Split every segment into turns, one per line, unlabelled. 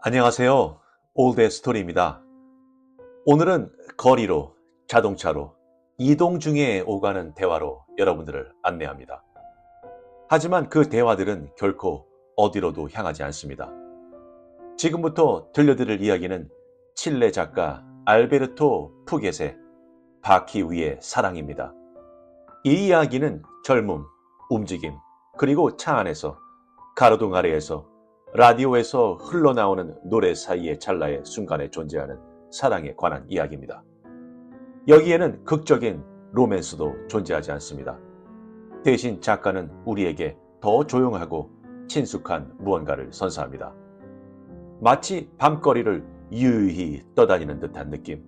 안녕하세요. 올드의 스토리입니다. 오늘은 거리로, 자동차로, 이동 중에 오가는 대화로 여러분들을 안내합니다. 하지만 그 대화들은 결코 어디로도 향하지 않습니다. 지금부터 들려드릴 이야기는 칠레 작가 알베르토 푸겟의 바퀴 위의 사랑입니다. 이 이야기는 젊음, 움직임, 그리고 차 안에서, 가로등 아래에서, 라디오에서 흘러나오는 노래 사이의 찰나의 순간에 존재하는 사랑에 관한 이야기입니다. 여기에는 극적인 로맨스도 존재하지 않습니다. 대신 작가는 우리에게 더 조용하고 친숙한 무언가를 선사합니다. 마치 밤거리를 유유히 떠다니는 듯한 느낌.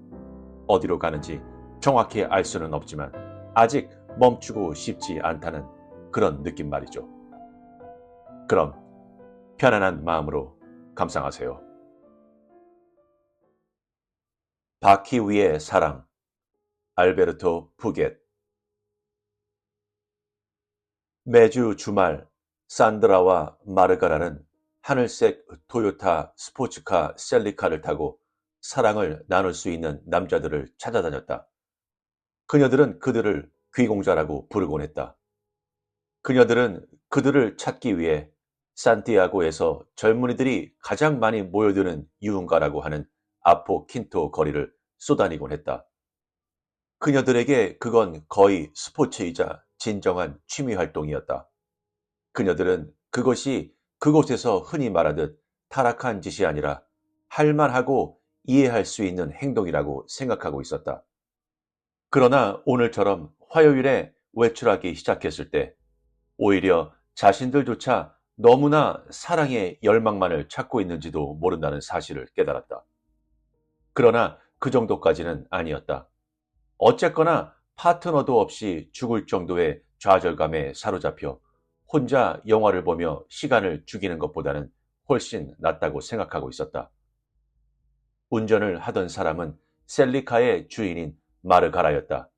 어디로 가는지 정확히 알 수는 없지만 아직 멈추고 싶지 않다는 그런 느낌 말이죠. 그럼 편안한 마음으로 감상하세요. 바퀴 위의 사랑, 알베르토 푸겟. 매주 주말 산드라와 마르가라는 하늘색 토요타 스포츠카 셀리카를 타고 사랑을 나눌 수 있는 남자들을 찾아다녔다. 그녀들은 그들을 귀공자라고 부르곤 했다. 그녀들은 그들을 찾기 위해 산티아고에서 젊은이들이 가장 많이 모여드는 유흥가라고 하는 아포 킨토 거리를 쏘다니곤 했다. 그녀들에게 그건 거의 스포츠이자 진정한 취미 활동이었다. 그녀들은 그것이 그곳에서 흔히 말하듯 타락한 짓이 아니라 할만하고 이해할 수 있는 행동이라고 생각하고 있었다. 그러나 오늘처럼 화요일에 외출하기 시작했을 때 오히려 자신들조차 너무나 사랑의 열망만을 찾고 있는지도 모른다는 사실을 깨달았다. 그러나 그 정도까지는 아니었다. 어쨌거나 파트너도 없이 죽을 정도의 좌절감에 사로잡혀 혼자 영화를 보며 시간을 죽이는 것보다는 훨씬 낫다고 생각하고 있었다. 운전을 하던 사람은 셀리카의 주인인 마르가라였다.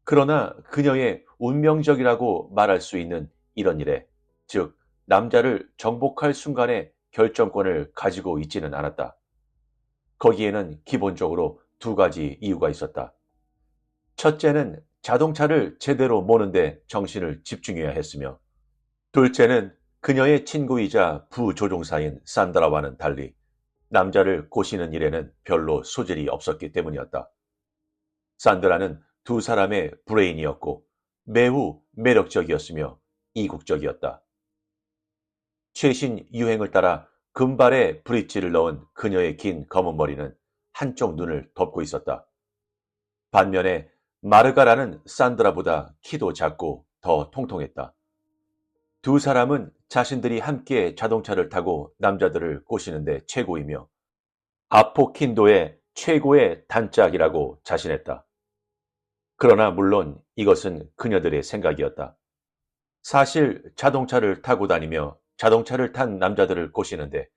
그러나 그녀의 운명적이라고 말할 수 있는 이런 일에, 즉 남자를 정복할 순간의 결정권을 가지고 있지는 않았다. 거기에는 기본적으로 두 가지 이유가 있었다. 첫째는 자동차를 제대로 모는데 정신을 집중해야 했으며, 둘째는 그녀의 친구이자 부조종사인 산드라와는 달리 남자를 꼬시는 일에는 별로 소질이 없었기 때문이었다. 산드라는 두 사람의 브레인이었고 매우 매력적이었으며 이국적이었다. 최신 유행을 따라 금발에 브릿지를 넣은 그녀의 긴 검은 머리는 한쪽 눈을 덮고 있었다. 반면에 마르가라는 산드라보다 키도 작고 더 통통했다. 두 사람은 자신들이 함께 자동차를 타고 남자들을 꼬시는데 최고이며 아포킨도의 최고의 단짝이라고 자신했다. 그러나 물론 이것은 그녀들의 생각이었다. 사실 자동차를 타고 다니며 자동차를 탄 남자들을 꼬시는데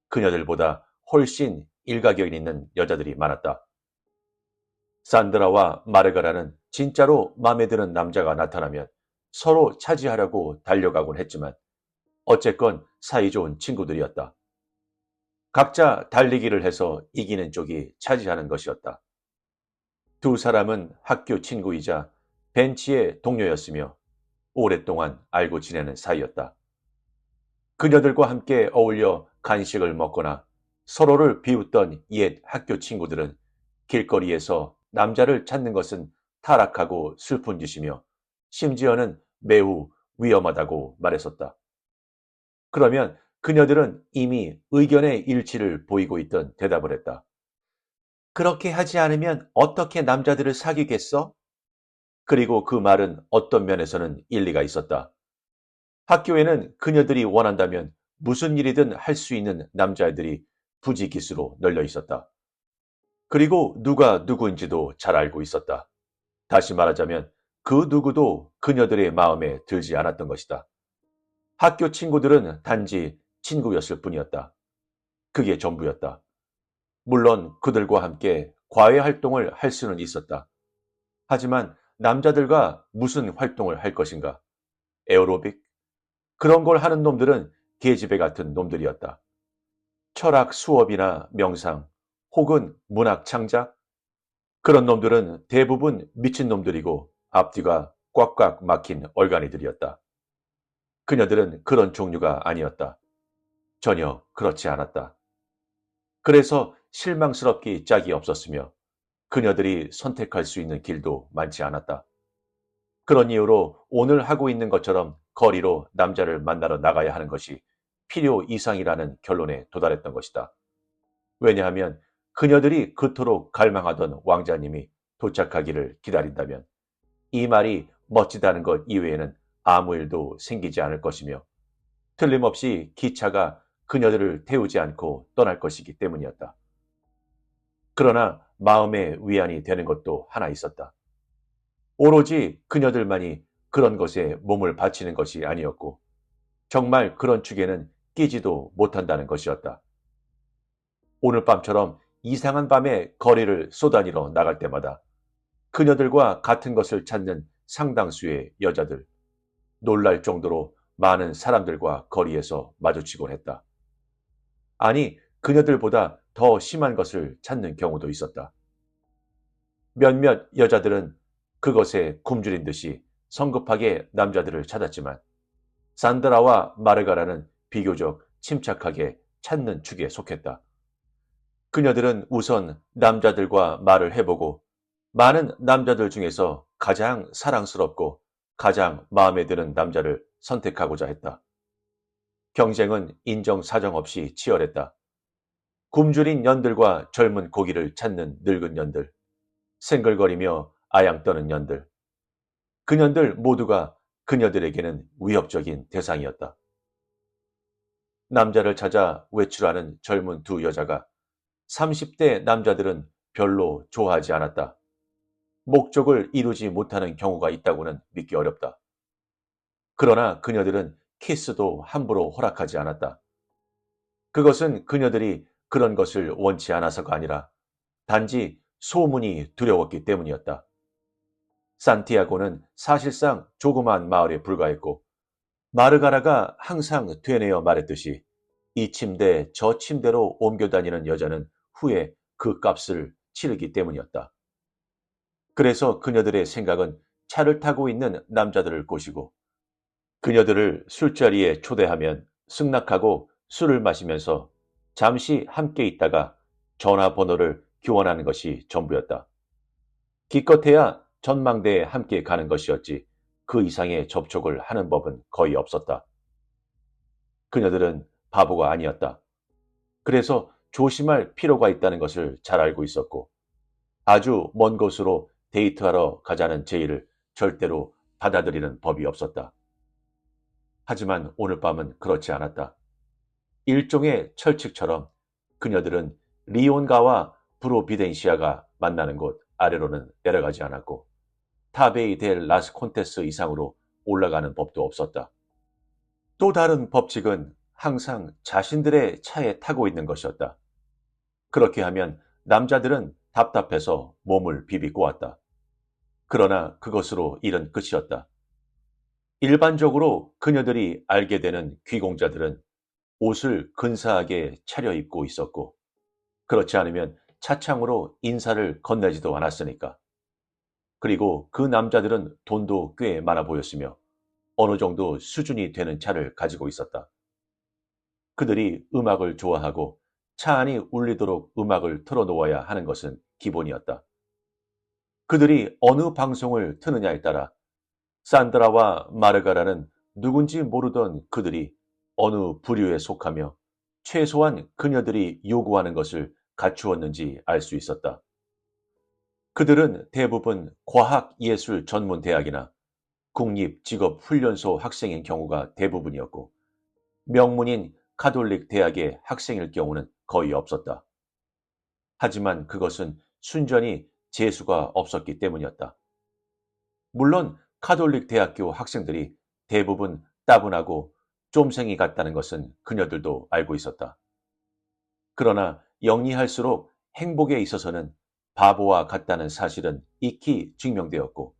그녀들보다 훨씬 일가견 있는 여자들이 많았다. 산드라와 마르가라는 진짜로 마음에 드는 남자가 나타나면 서로 차지하려고 달려가곤 했지만 어쨌건 사이좋은 친구들이었다. 각자 달리기를 해서 이기는 쪽이 차지하는 것이었다. 두 사람은 학교 친구이자 벤치의 동료였으며 오랫동안 알고 지내는 사이였다. 그녀들과 함께 어울려 간식을 먹거나 서로를 비웃던 옛 학교 친구들은 길거리에서 남자를 찾는 것은 타락하고 슬픈 짓이며 심지어는 매우 위험하다고 말했었다. 그러면 그녀들은 이미 의견의 일치를 보이고 있던 대답을 했다. 그렇게 하지 않으면 어떻게 남자들을 사귀겠어? 그리고 그 말은 어떤 면에서는 일리가 있었다. 학교에는 그녀들이 원한다면 무슨 일이든 할 수 있는 남자애들이 부지기수로 널려 있었다. 그리고 누가 누구인지도 잘 알고 있었다. 다시 말하자면 그 누구도 그녀들의 마음에 들지 않았던 것이다. 학교 친구들은 단지 친구였을 뿐이었다. 그게 전부였다. 물론 그들과 함께 과외 활동을 할 수는 있었다. 하지만 남자들과 무슨 활동을 할 것인가? 에어로빅? 그런 걸 하는 놈들은 계집애 같은 놈들이었다. 철학 수업이나 명상 혹은 문학 창작? 그런 놈들은 대부분 미친 놈들이고 앞뒤가 꽉꽉 막힌 얼간이들이었다. 그녀들은 그런 종류가 아니었다. 전혀 그렇지 않았다. 그래서 실망스럽기 짝이 없었으며 그녀들이 선택할 수 있는 길도 많지 않았다. 그런 이유로 오늘 하고 있는 것처럼 거리로 남자를 만나러 나가야 하는 것이 필요 이상이라는 결론에 도달했던 것이다. 왜냐하면 그녀들이 그토록 갈망하던 왕자님이 도착하기를 기다린다면 이 말이 멋지다는 것 이외에는 아무 일도 생기지 않을 것이며 틀림없이 기차가 그녀들을 태우지 않고 떠날 것이기 때문이었다. 그러나 마음의 위안이 되는 것도 하나 있었다. 오로지 그녀들만이 그런 것에 몸을 바치는 것이 아니었고 정말 그런 축에는 끼지도 못한다는 것이었다. 오늘 밤처럼 이상한 밤에 거리를 쏘다니러 나갈 때마다 그녀들과 같은 것을 찾는 상당수의 여자들, 놀랄 정도로 많은 사람들과 거리에서 마주치곤 했다. 아니, 그녀들보다 더 심한 것을 찾는 경우도 있었다. 몇몇 여자들은 그것에 굶주린 듯이 성급하게 남자들을 찾았지만 산드라와 마르가라는 비교적 침착하게 찾는 축에 속했다. 그녀들은 우선 남자들과 말을 해보고 많은 남자들 중에서 가장 사랑스럽고 가장 마음에 드는 남자를 선택하고자 했다. 경쟁은 인정사정 없이 치열했다. 굶주린 년들과 젊은 고기를 찾는 늙은 년들, 생글거리며 아양 떠는 년들. 그년들 모두가 그녀들에게는 위협적인 대상이었다. 남자를 찾아 외출하는 젊은 두 여자가 30대 남자들은 별로 좋아하지 않았다. 목적을 이루지 못하는 경우가 있다고는 믿기 어렵다. 그러나 그녀들은 키스도 함부로 허락하지 않았다. 그것은 그녀들이 그런 것을 원치 않아서가 아니라 단지 소문이 두려웠기 때문이었다. 산티아고는 사실상 조그마한 마을에 불과했고 마르가라가 항상 되뇌어 말했듯이 이 침대 저 침대로 옮겨 다니는 여자는 후에 그 값을 치르기 때문이었다. 그래서 그녀들의 생각은 차를 타고 있는 남자들을 꼬시고 그녀들을 술자리에 초대하면 승낙하고 술을 마시면서 잠시 함께 있다가 전화번호를 교환하는 것이 전부였다. 기껏해야 전망대에 함께 가는 것이었지 그 이상의 접촉을 하는 법은 거의 없었다. 그녀들은 바보가 아니었다. 그래서 조심할 필요가 있다는 것을 잘 알고 있었고 아주 먼 곳으로 데이트하러 가자는 제의를 절대로 받아들이는 법이 없었다. 하지만 오늘 밤은 그렇지 않았다. 일종의 철칙처럼 그녀들은 리온가와 브로비덴시아가 만나는 곳 아래로는 내려가지 않았고 타베이 델 라스 콘테스 이상으로 올라가는 법도 없었다. 또 다른 법칙은 항상 자신들의 차에 타고 있는 것이었다. 그렇게 하면 남자들은 답답해서 몸을 비비꼬았다. 그러나 그것으로 일은 끝이었다. 일반적으로 그녀들이 알게 되는 귀공자들은 옷을 근사하게 차려입고 있었고 그렇지 않으면 차창으로 인사를 건네지도 않았으니까. 그리고 그 남자들은 돈도 꽤 많아 보였으며 어느 정도 수준이 되는 차를 가지고 있었다. 그들이 음악을 좋아하고 차 안이 울리도록 음악을 틀어놓아야 하는 것은 기본이었다. 그들이 어느 방송을 트느냐에 따라 산드라와 마르가라는 누군지 모르던 그들이 어느 부류에 속하며 최소한 그녀들이 요구하는 것을 갖추었는지 알 수 있었다. 그들은 대부분 과학예술전문대학이나 국립직업훈련소 학생인 경우가 대부분이었고 명문인 가톨릭 대학의 학생일 경우는 거의 없었다. 하지만 그것은 순전히 재수가 없었기 때문이었다. 물론 카톨릭 대학교 학생들이 대부분 따분하고 쫌생이 같다는 것은 그녀들도 알고 있었다. 그러나 영리할수록 행복에 있어서는 바보와 같다는 사실은 익히 증명되었고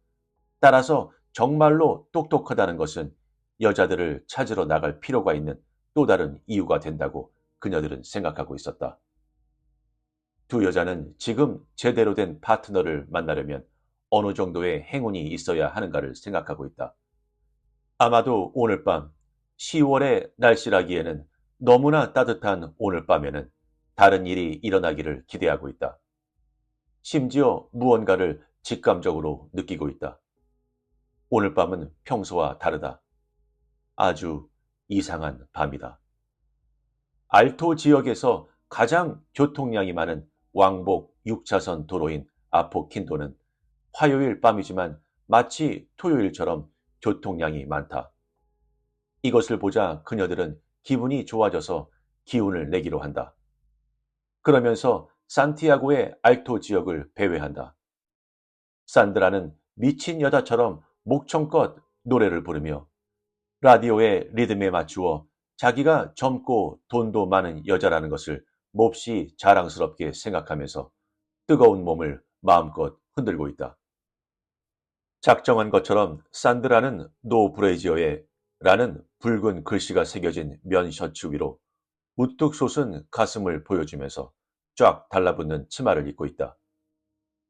따라서 정말로 똑똑하다는 것은 여자들을 찾으러 나갈 필요가 있는 또 다른 이유가 된다고 그녀들은 생각하고 있었다. 두 여자는 지금 제대로 된 파트너를 만나려면 어느 정도의 행운이 있어야 하는가를 생각하고 있다. 아마도 오늘 밤 10월의 날씨라기에는 너무나 따뜻한 오늘 밤에는 다른 일이 일어나기를 기대하고 있다. 심지어 무언가를 직감적으로 느끼고 있다. 오늘 밤은 평소와 다르다. 아주 이상한 밤이다. 알토 지역에서 가장 교통량이 많은 왕복 6차선 도로인 아포킨도는 화요일 밤이지만 마치 토요일처럼 교통량이 많다. 이것을 보자 그녀들은 기분이 좋아져서 기운을 내기로 한다. 그러면서 산티아고의 알토 지역을 배회한다. 산드라는 미친 여자처럼 목청껏 노래를 부르며 라디오의 리듬에 맞추어 자기가 젊고 돈도 많은 여자라는 것을 몹시 자랑스럽게 생각하면서 뜨거운 몸을 마음껏 흔들고 있다. 작정한 것처럼 산드라는 노 브레이지어의 라는 붉은 글씨가 새겨진 면 셔츠 위로 우뚝 솟은 가슴을 보여주면서 쫙 달라붙는 치마를 입고 있다.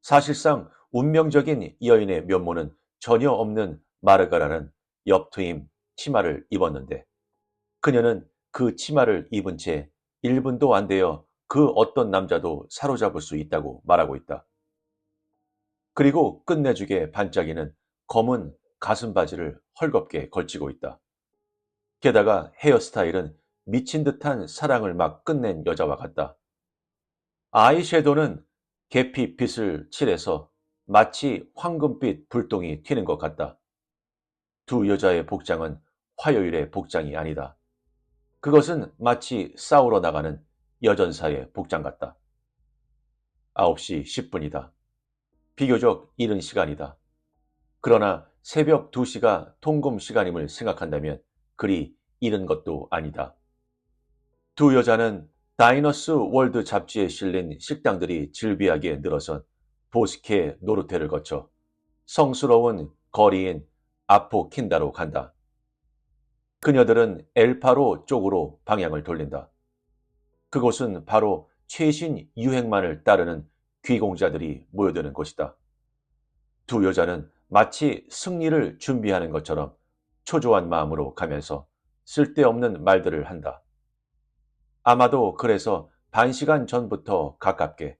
사실상 운명적인 여인의 면모는 전혀 없는 마르가라는 옆트임 치마를 입었는데 그녀는 그 치마를 입은 채 1분도 안 되어 그 어떤 남자도 사로잡을 수 있다고 말하고 있다. 그리고 끝내주게 반짝이는 검은 가슴 바지를 헐겁게 걸치고 있다. 게다가 헤어스타일은 미친 듯한 사랑을 막 끝낸 여자와 같다. 아이섀도는 계피빛을 칠해서 마치 황금빛 불똥이 튀는 것 같다. 두 여자의 복장은 화요일의 복장이 아니다. 그것은 마치 싸우러 나가는 여전사의 복장 같다. 9시 10분이다. 비교적 이른 시간이다. 그러나 새벽 2시가 통금 시간임을 생각한다면 그리 이른 것도 아니다. 두 여자는 다이너스 월드 잡지에 실린 식당들이 즐비하게 늘어선 보스케 노르테를 거쳐 성스러운 거리인 아포킨다로 간다. 그녀들은 엘파로 쪽으로 방향을 돌린다. 그곳은 바로 최신 유행만을 따르는 귀공자들이 모여드는 곳이다. 두 여자는 마치 승리를 준비하는 것처럼 초조한 마음으로 가면서 쓸데없는 말들을 한다. 아마도 그래서 반시간 전부터 가깝게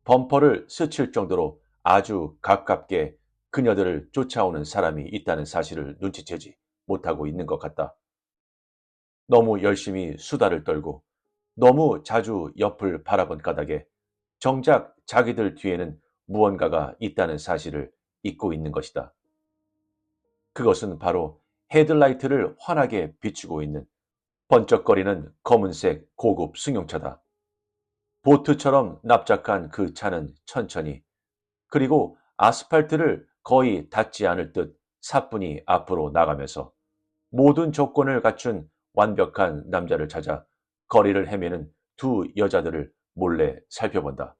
범퍼를 스칠 정도로 아주 가깝게 그녀들을 쫓아오는 사람이 있다는 사실을 눈치채지 못하고 있는 것 같다. 너무 열심히 수다를 떨고 너무 자주 옆을 바라본 까닭에 정작 자기들 뒤에는 무언가가 있다는 사실을 잊고 있는 것이다. 그것은 바로 헤드라이트를 환하게 비추고 있는 번쩍거리는 검은색 고급 승용차다. 보트처럼 납작한 그 차는 천천히 그리고 아스팔트를 거의 닿지 않을 듯 사뿐히 앞으로 나가면서 모든 조건을 갖춘 완벽한 남자를 찾아 거리를 헤매는 두 여자들을 몰래 살펴본다.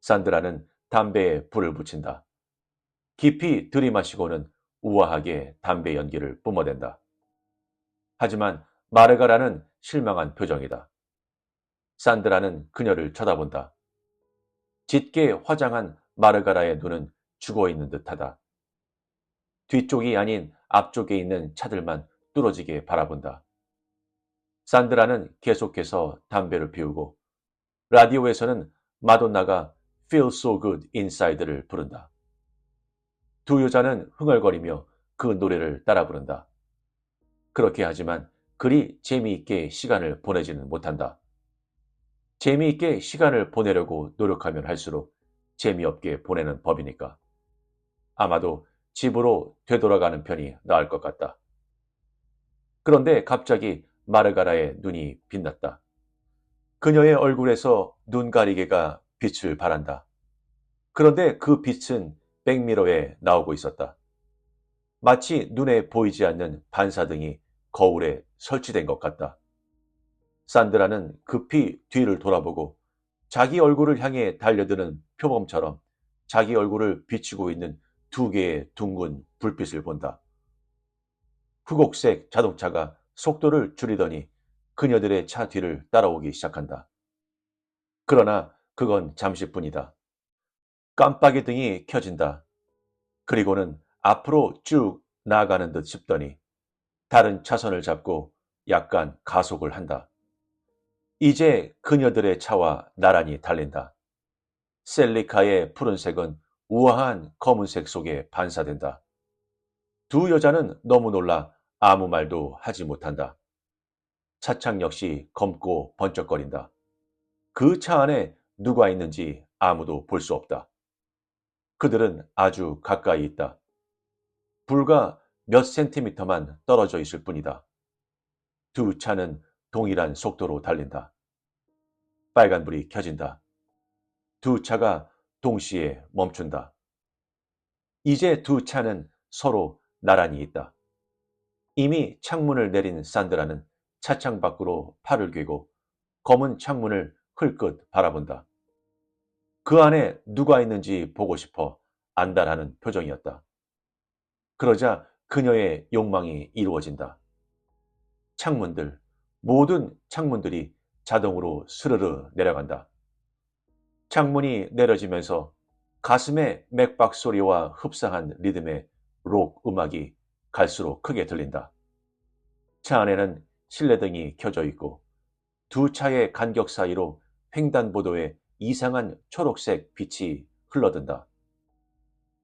산드라는 담배에 불을 붙인다. 깊이 들이마시고는 우아하게 담배 연기를 뿜어댄다. 하지만 마르가라는 실망한 표정이다. 산드라는 그녀를 쳐다본다. 짙게 화장한 마르가라의 눈은 죽어있는 듯하다. 뒤쪽이 아닌 앞쪽에 있는 차들만 뚫어지게 바라본다. 산드라는 계속해서 담배를 피우고 라디오에서는 마돈나가 Feel So Good Inside를 부른다. 두 여자는 흥얼거리며 그 노래를 따라 부른다. 그렇게 하지만 그리 재미있게 시간을 보내지는 못한다. 재미있게 시간을 보내려고 노력하면 할수록 재미없게 보내는 법이니까. 아마도 집으로 되돌아가는 편이 나을 것 같다. 그런데 갑자기 마르가라의 눈이 빛났다. 그녀의 얼굴에서 눈가리개가 빛을 발한다. 그런데 그 빛은 백미러에 나오고 있었다. 마치 눈에 보이지 않는 반사등이 거울에 설치된 것 같다. 산드라는 급히 뒤를 돌아보고 자기 얼굴을 향해 달려드는 표범처럼 자기 얼굴을 비추고 있는 두 개의 둥근 불빛을 본다. 흑옥색 자동차가 속도를 줄이더니 그녀들의 차 뒤를 따라오기 시작한다. 그러나 그건 잠시뿐이다. 깜빡이 등이 켜진다. 그리고는 앞으로 쭉 나아가는 듯 싶더니 다른 차선을 잡고 약간 가속을 한다. 이제 그녀들의 차와 나란히 달린다. 셀리카의 푸른색은 우아한 검은색 속에 반사된다. 두 여자는 너무 놀라 아무 말도 하지 못한다. 차창 역시 검고 번쩍거린다. 그 차 안에 누가 있는지 아무도 볼 수 없다. 그들은 아주 가까이 있다. 불과 몇 센티미터만 떨어져 있을 뿐이다. 두 차는 동일한 속도로 달린다. 빨간불이 켜진다. 두 차가 동시에 멈춘다. 이제 두 차는 서로 나란히 있다. 이미 창문을 내린 산드라는 차창 밖으로 팔을 괴고 검은 창문을 흘끗 바라본다. 그 안에 누가 있는지 보고 싶어 안달하는 표정이었다. 그러자 그녀의 욕망이 이루어진다. 창문들, 모든 창문들이 자동으로 스르르 내려간다. 창문이 내려지면서 가슴의 맥박 소리와 흡사한 리듬의 록 음악이 갈수록 크게 들린다. 차 안에는 실내등이 켜져 있고 두 차의 간격 사이로 횡단보도에 이상한 초록색 빛이 흘러든다.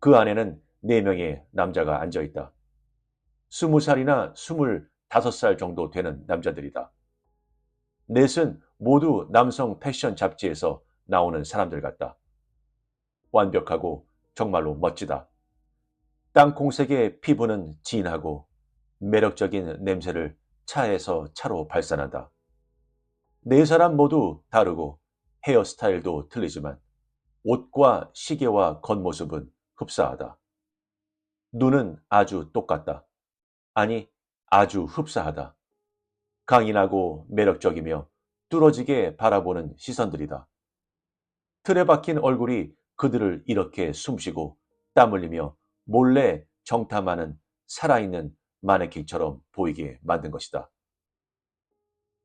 그 안에는 4명의 남자가 앉아 있다. 20살이나 25살 정도 되는 남자들이다. 넷은 모두 남성 패션 잡지에서 나오는 사람들 같다. 완벽하고 정말로 멋지다. 땅콩색의 피부는 진하고 매력적인 냄새를 차에서 차로 발산한다. 네 사람 모두 다르고 헤어스타일도 틀리지만 옷과 시계와 겉모습은 흡사하다. 눈은 아주 똑같다. 아니, 아주 흡사하다. 강인하고 매력적이며 뚫어지게 바라보는 시선들이다. 틀에 박힌 얼굴이 그들을 이렇게 숨쉬고 땀 흘리며 몰래 정탐하는 살아있는 마네킹처럼 보이게 만든 것이다.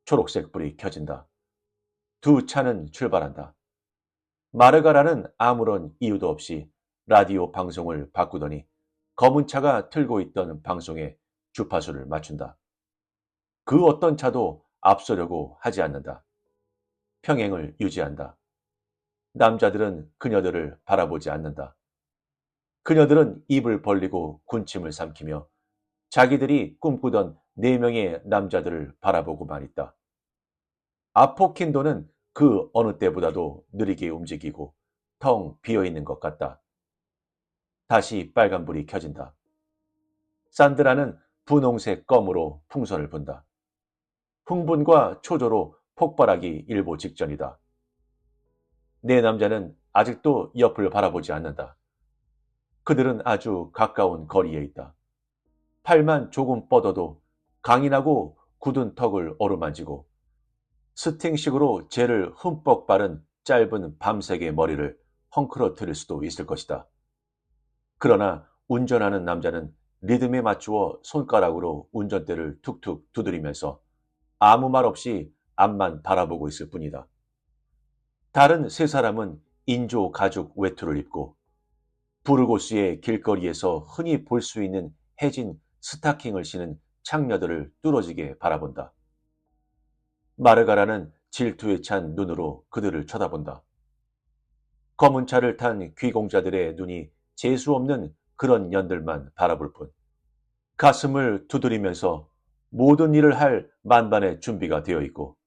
초록색 불이 켜진다. 두 차는 출발한다. 마르가라는 아무런 이유도 없이 라디오 방송을 바꾸더니 검은 차가 틀고 있던 방송에 주파수를 맞춘다. 그 어떤 차도 앞서려고 하지 않는다. 평행을 유지한다. 남자들은 그녀들을 바라보지 않는다. 그녀들은 입을 벌리고 군침을 삼키며 자기들이 꿈꾸던 4명의 남자들을 바라보고만 있다. 아포킨도는 그 어느 때보다도 느리게 움직이고 텅 비어있는 것 같다. 다시 빨간불이 켜진다. 산드라는 분홍색 껌으로 풍선을 분다. 흥분과 초조로 폭발하기 일보 직전이다. 네 남자는 아직도 옆을 바라보지 않는다. 그들은 아주 가까운 거리에 있다. 팔만 조금 뻗어도 강인하고 굳은 턱을 어루만지고 스팅식으로 젤을 흠뻑 바른 짧은 밤색의 머리를 헝클어뜨릴 수도 있을 것이다. 그러나 운전하는 남자는 리듬에 맞추어 손가락으로 운전대를 툭툭 두드리면서 아무 말 없이 앞만 바라보고 있을 뿐이다. 다른 세 사람은 인조 가죽 외투를 입고 부르고스의 길거리에서 흔히 볼 수 있는 해진 스타킹을 신은 창녀들을 뚫어지게 바라본다. 마르가라는 질투에 찬 눈으로 그들을 쳐다본다. 검은 차를 탄 귀공자들의 눈이 재수 없는 그런 년들만 바라볼 뿐. 가슴을 두드리면서 모든 일을 할 만반의 준비가 되어 있고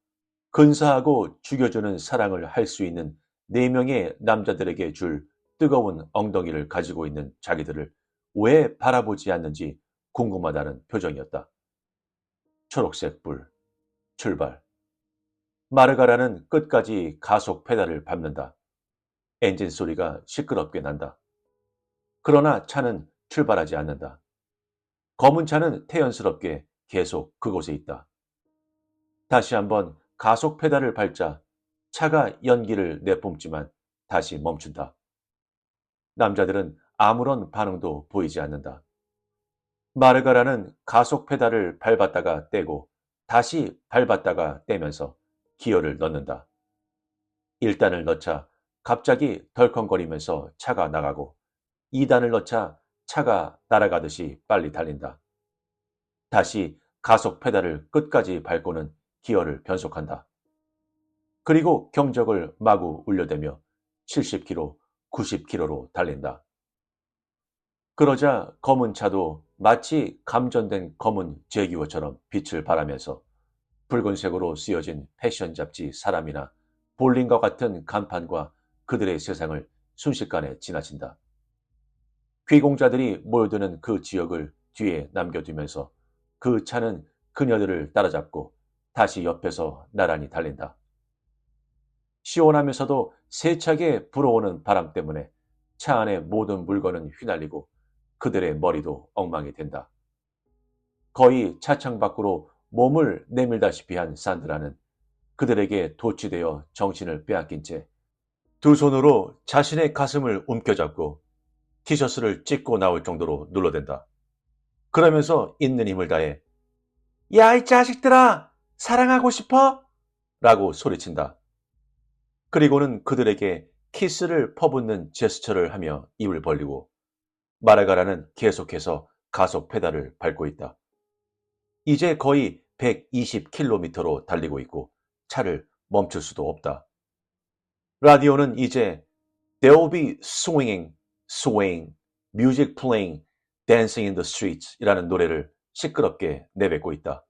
근사하고 죽여주는 사랑을 할 수 있는 4명의 남자들에게 줄 뜨거운 엉덩이를 가지고 있는 자기들을 왜 바라보지 않는지 궁금하다는 표정이었다. 초록색 불, 출발. 마르가라는 끝까지 가속 페달을 밟는다. 엔진 소리가 시끄럽게 난다. 그러나 차는 출발하지 않는다. 검은 차는 태연스럽게 계속 그곳에 있다. 다시 한번 가속 페달을 밟자 차가 연기를 내뿜지만 다시 멈춘다. 남자들은 아무런 반응도 보이지 않는다. 마르가라는 가속 페달을 밟았다가 떼고 다시 밟았다가 떼면서 기어를 넣는다. 1단을 넣자 갑자기 덜컹거리면서 차가 나가고 2단을 넣자 차가 날아가듯이 빨리 달린다. 다시 가속 페달을 끝까지 밟고는 기어를 변속한다. 그리고 경적을 마구 울려대며 70km, 90km로 달린다. 그러자 검은 차도 마치 감전된 검은 제규어처럼 빛을 발하면서 붉은색으로 쓰여진 패션 잡지 사람이나 볼링과 같은 간판과 그들의 세상을 순식간에 지나친다. 귀공자들이 모여드는 그 지역을 뒤에 남겨두면서 그 차는 그녀들을 따라잡고 다시 옆에서 나란히 달린다. 시원하면서도 세차게 불어오는 바람 때문에 차 안의 모든 물건은 휘날리고 그들의 머리도 엉망이 된다. 거의 차창 밖으로 몸을 내밀다시피 한 산드라는 그들에게 도취되어 정신을 빼앗긴 채 두 손으로 자신의 가슴을 움켜잡고 티셔츠를 찢고 나올 정도로 눌러댄다. 그러면서 있는 힘을 다해 야, 이 자식들아! 사랑하고 싶어? 라고 소리친다. 그리고는 그들에게 키스를 퍼붓는 제스처를 하며 입을 벌리고 마르가라는 계속해서 가속 페달을 밟고 있다. 이제 거의 120km로 달리고 있고 차를 멈출 수도 없다. 라디오는 이제 They'll be swinging, swaying, music playing, dancing in the streets 이라는 노래를 시끄럽게 내뱉고 있다.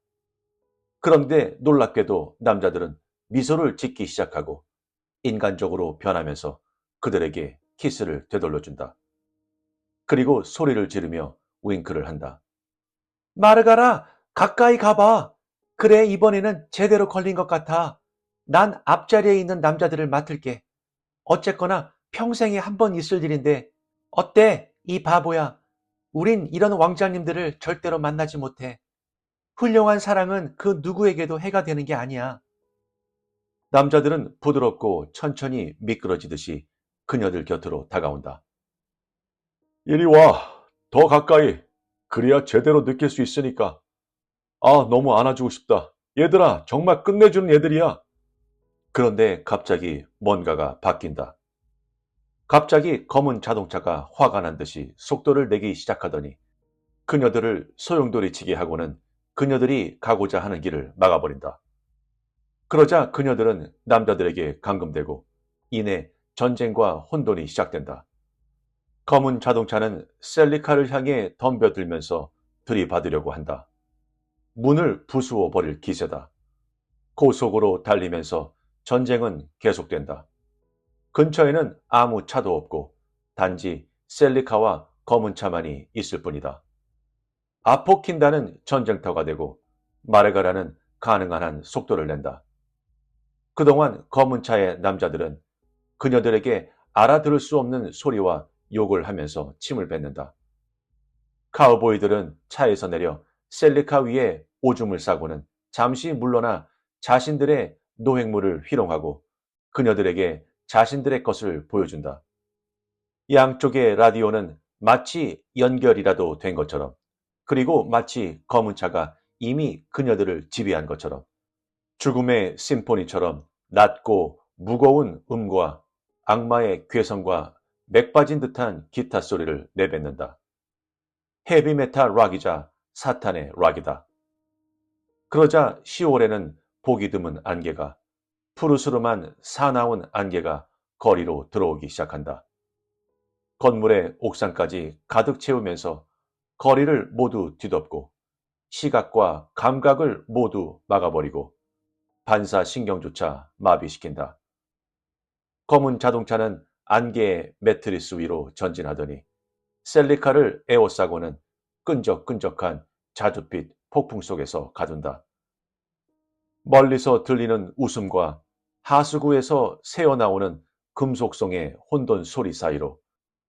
그런데 놀랍게도 남자들은 미소를 짓기 시작하고 인간적으로 변하면서 그들에게 키스를 되돌려준다. 그리고 소리를 지르며 윙크를 한다. 마르가라, 가까이 가봐. 그래, 이번에는 제대로 걸린 것 같아. 난 앞자리에 있는 남자들을 맡을게. 어쨌거나 평생에 한 번 있을 일인데 어때, 이 바보야. 우린 이런 왕자님들을 절대로 만나지 못해. 훌륭한 사랑은 그 누구에게도 해가 되는 게 아니야. 남자들은 부드럽고 천천히 미끄러지듯이 그녀들 곁으로 다가온다. 이리 와. 더 가까이. 그래야 제대로 느낄 수 있으니까. 아, 너무 안아주고 싶다. 얘들아, 정말 끝내주는 얘들이야. 그런데 갑자기 뭔가가 바뀐다. 갑자기 검은 자동차가 화가 난 듯이 속도를 내기 시작하더니 그녀들을 소용돌이치게 하고는 그녀들이 가고자 하는 길을 막아버린다. 그러자 그녀들은 남자들에게 감금되고 이내 전쟁과 혼돈이 시작된다. 검은 자동차는 셀리카를 향해 덤벼들면서 들이받으려고 한다. 문을 부수어 버릴 기세다. 고속으로 달리면서 전쟁은 계속된다. 근처에는 아무 차도 없고 단지 셀리카와 검은 차만이 있을 뿐이다. 아포킨다는 전쟁터가 되고 마르가라는 가능한 한 속도를 낸다. 그동안 검은 차의 남자들은 그녀들에게 알아들을 수 없는 소리와 욕을 하면서 침을 뱉는다. 카우보이들은 차에서 내려 셀리카 위에 오줌을 싸고는 잠시 물러나 자신들의 노획물을 희롱하고 그녀들에게 자신들의 것을 보여준다. 양쪽의 라디오는 마치 연결이라도 된 것처럼, 그리고 마치 검은 차가 이미 그녀들을 지배한 것처럼 죽음의 심포니처럼 낮고 무거운 음과 악마의 괴성과 맥빠진 듯한 기타 소리를 내뱉는다. 헤비메탈 락이자 사탄의 락이다. 그러자 10월에는 보기 드문 안개가, 푸르스름한 사나운 안개가 거리로 들어오기 시작한다. 건물의 옥상까지 가득 채우면서 거리를 모두 뒤덮고 시각과 감각을 모두 막아버리고 반사신경조차 마비시킨다. 검은 자동차는 안개의 매트리스 위로 전진하더니 셀리카를 에워싸고는 끈적끈적한 자줏빛 폭풍 속에서 가둔다. 멀리서 들리는 웃음과 하수구에서 새어나오는 금속성의 혼돈 소리 사이로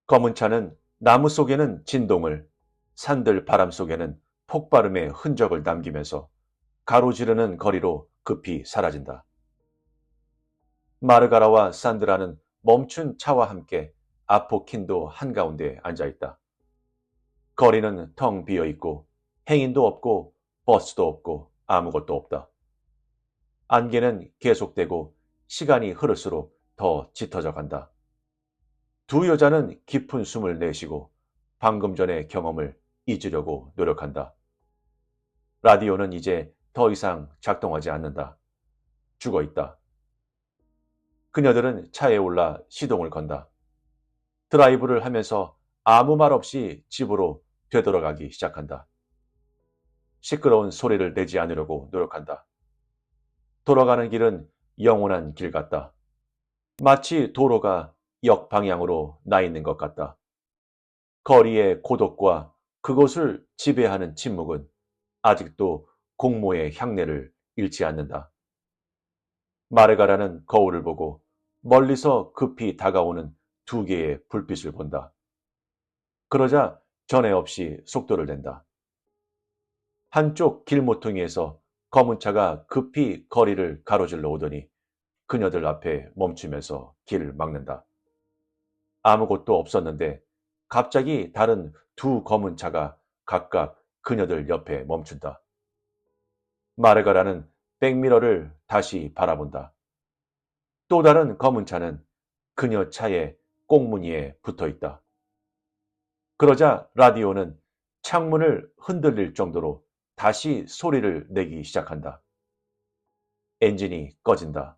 검은 차는 나무 속에는 진동을, 산들 바람 속에는 폭발음의 흔적을 남기면서 가로지르는 거리로 급히 사라진다. 마르가라와 산드라는 멈춘 차와 함께 아포킨도 한가운데 앉아있다. 거리는 텅 비어있고 행인도 없고 버스도 없고 아무것도 없다. 안개는 계속되고 시간이 흐를수록 더 짙어져 간다. 두 여자는 깊은 숨을 내쉬고 방금 전의 경험을 잊으려고 노력한다. 라디오는 이제 더 이상 작동하지 않는다. 죽어 있다. 그녀들은 차에 올라 시동을 건다. 드라이브를 하면서 아무 말 없이 집으로 되돌아가기 시작한다. 시끄러운 소리를 내지 않으려고 노력한다. 돌아가는 길은 영원한 길 같다. 마치 도로가 역방향으로 나 있는 것 같다. 거리의 고독과 그곳을 지배하는 침묵은 아직도 공모의 향내를 잃지 않는다. 마르가라는 거울을 보고 멀리서 급히 다가오는 두 개의 불빛을 본다. 그러자 전에 없이 속도를 낸다. 한쪽 길모퉁이에서 검은 차가 급히 거리를 가로질러 오더니 그녀들 앞에 멈추면서 길을 막는다. 아무것도 없었는데 갑자기 다른 두 검은 차가 각각 그녀들 옆에 멈춘다. 마르가라는 백미러를 다시 바라본다. 또 다른 검은 차는 그녀 차의 꽁무니에 붙어 있다. 그러자 라디오는 창문을 흔들릴 정도로 다시 소리를 내기 시작한다. 엔진이 꺼진다.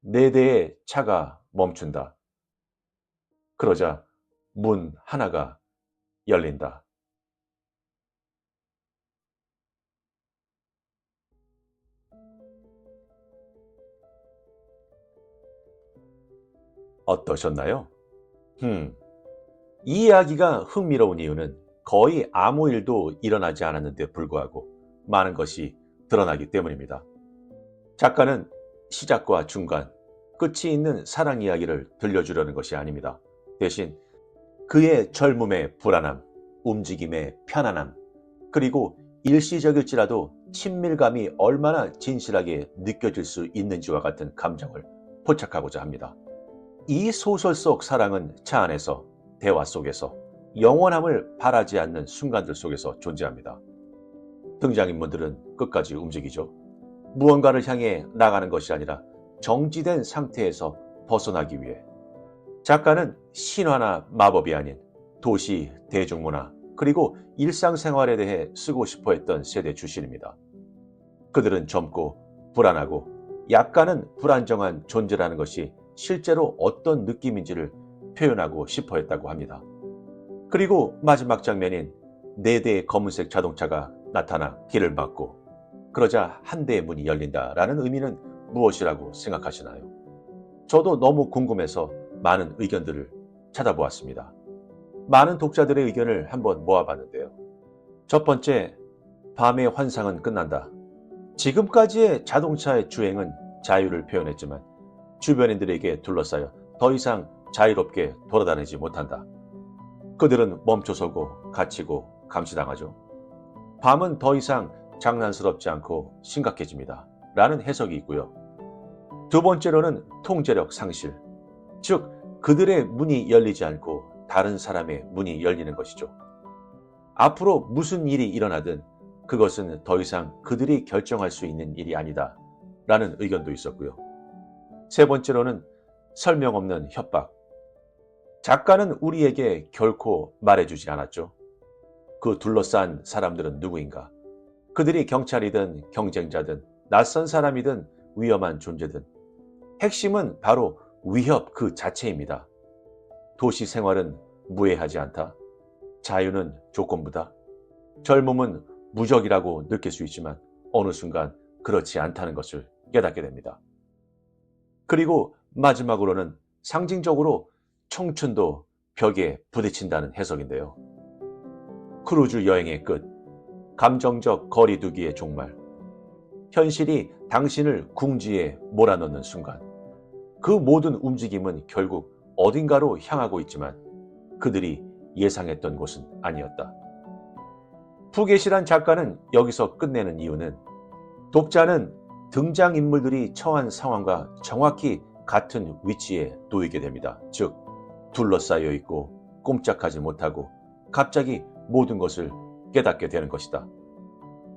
네 대의 차가 멈춘다. 그러자 문 하나가 열린다. 어떠셨나요? 이 이야기가 흥미로운 이유는 거의 아무 일도 일어나지 않았는데 불구하고 많은 것이 드러나기 때문입니다. 작가는 시작과 중간, 끝이 있는 사랑 이야기를 들려주려는 것이 아닙니다. 대신 그의 젊음의 불안함, 움직임의 편안함, 그리고 일시적일지라도 친밀감이 얼마나 진실하게 느껴질 수 있는지와 같은 감정을 포착하고자 합니다. 이 소설 속 사랑은 차 안에서, 대화 속에서, 영원함을 바라지 않는 순간들 속에서 존재합니다. 등장인물들은 끝까지 움직이죠. 무언가를 향해 나가는 것이 아니라 정지된 상태에서 벗어나기 위해. 작가는 신화나 마법이 아닌 도시, 대중문화, 그리고 일상생활에 대해 쓰고 싶어 했던 세대 출신입니다. 그들은 젊고 불안하고 약간은 불안정한 존재라는 것이 실제로 어떤 느낌인지를 표현하고 싶어 했다고 합니다. 그리고 마지막 장면인 4대의 검은색 자동차가 나타나 길을 막고 그러자 한 대의 문이 열린다라는 의미는 무엇이라고 생각하시나요? 저도 너무 궁금해서 많은 의견들을 찾아보았습니다. 많은 독자들의 의견을 한번 모아봤는데요. 첫 번째, 밤의 환상은 끝난다. 지금까지의 자동차의 주행은 자유를 표현했지만 주변인들에게 둘러싸여 더 이상 자유롭게 돌아다니지 못한다. 그들은 멈춰서고 갇히고 감시당하죠. 밤은 더 이상 장난스럽지 않고 심각해집니다. 라는 해석이 있고요. 두 번째로는 통제력 상실. 즉, 그들의 문이 열리지 않고 다른 사람의 문이 열리는 것이죠. 앞으로 무슨 일이 일어나든 그것은 더 이상 그들이 결정할 수 있는 일이 아니다. 라는 의견도 있었고요. 세 번째로는 설명 없는 협박. 작가는 우리에게 결코 말해주지 않았죠. 그 둘러싼 사람들은 누구인가? 그들이 경찰이든 경쟁자든 낯선 사람이든 위험한 존재든 핵심은 바로 위협 그 자체입니다. 도시 생활은 무해하지 않다. 자유는 조건부다. 젊음은 무적이라고 느낄 수 있지만 어느 순간 그렇지 않다는 것을 깨닫게 됩니다. 그리고 마지막으로는 상징적으로 청춘도 벽에 부딪힌다는 해석인데요. 크루즈 여행의 끝, 감정적 거리두기의 종말, 현실이 당신을 궁지에 몰아넣는 순간, 그 모든 움직임은 결국 어딘가로 향하고 있지만 그들이 예상했던 곳은 아니었다. 푸겟이란 작가는 여기서 끝내는 이유는 독자는 등장인물들이 처한 상황과 정확히 같은 위치에 놓이게 됩니다. 즉, 둘러싸여 있고 꼼짝하지 못하고 갑자기 모든 것을 깨닫게 되는 것이다.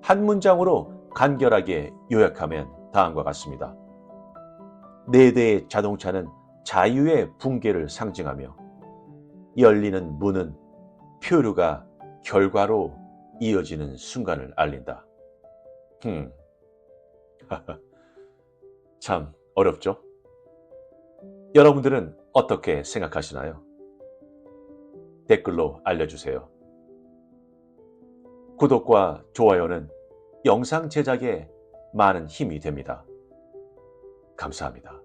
한 문장으로 간결하게 요약하면 다음과 같습니다. 4대의 자동차는 자유의 붕괴를 상징하며 열리는 문은 표류가 결과로 이어지는 순간을 알린다. 참 어렵죠? 여러분들은 어떻게 생각하시나요? 댓글로 알려주세요. 구독과 좋아요는 영상 제작에 많은 힘이 됩니다. 감사합니다.